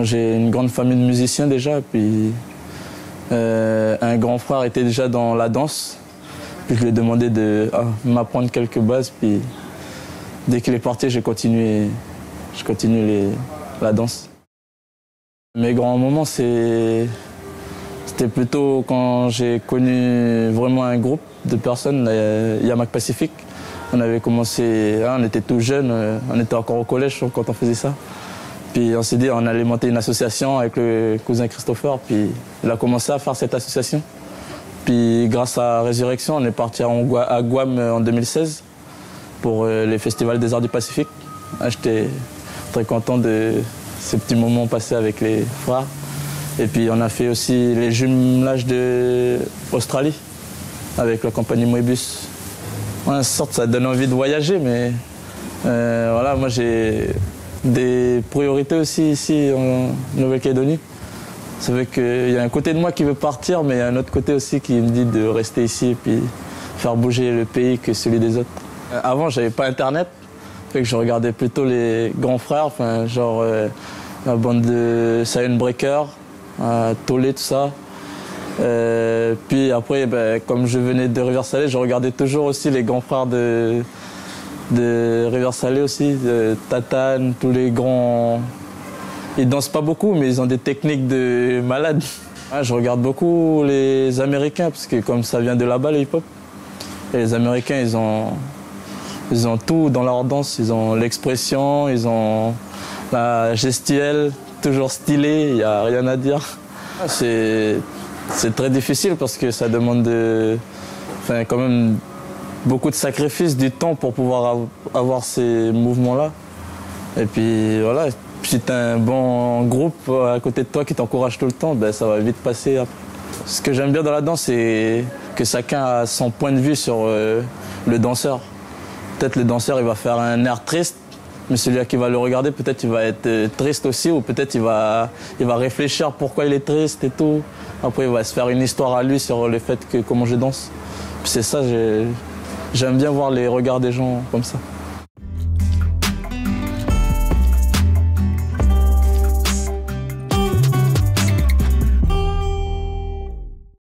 J'ai une grande famille de musiciens déjà, puis un grand frère était déjà dans la danse. Puis je lui ai demandé de m'apprendre quelques bases, puis dès qu'il est parti, j'ai continué la danse. Mes grands moments, c'était plutôt quand j'ai connu vraiment un groupe de personnes, Yamac Pacific. On avait commencé, on était tout jeunes, on était encore au collège quand on faisait ça. Puis on s'est dit, on allait monter une association avec le cousin Christopher, puis il a commencé à faire cette association. Puis grâce à Résurrection, on est parti à Guam en 2016 pour les festivals des arts du Pacifique. J'étais très content de ces petits moments passés avec les frères. Et puis on a fait aussi les jumelages d'Australie avec la compagnie Moebius. En sorte, ça donne envie de voyager, mais voilà, moi j'ai des priorités aussi ici en Nouvelle-Calédonie. Ça veut qu'il y a un côté de moi qui veut partir, mais il y a un autre côté aussi qui me dit de rester ici et puis faire bouger le pays que celui des autres. Avant, j'avais pas Internet, fait que je regardais plutôt les grands frères, enfin, genre la bande de Silent Breaker, Tollé, tout ça. Puis après, comme je venais de Rivière-Salée, je regardais toujours aussi les grands frères de Rivière-Salée aussi, de Tatane, tous les grands. Ils dansent pas beaucoup, mais ils ont des techniques de malades. Je regarde beaucoup les Américains, parce que comme ça vient de là-bas, le hip-hop. Et les Américains, ils ont tout dans leur danse. Ils ont l'expression, ils ont la gestuelle, toujours stylée, il n'y a rien à dire. C'est très difficile parce que ça demande quand même beaucoup de sacrifices, du temps pour pouvoir avoir ces mouvements-là. Et puis voilà, si tu as un bon groupe à côté de toi qui t'encourage tout le temps, ça va vite passer après. Ce que j'aime bien dans la danse, c'est que chacun a son point de vue sur le danseur. Peut-être le danseur, il va faire un air triste, mais celui qui va le regarder, peut-être il va être triste aussi, ou peut-être il va réfléchir pourquoi il est triste et tout. Après, il va se faire une histoire à lui sur le fait que comment je danse. Puis c'est ça, j'aime bien voir les regards des gens comme ça.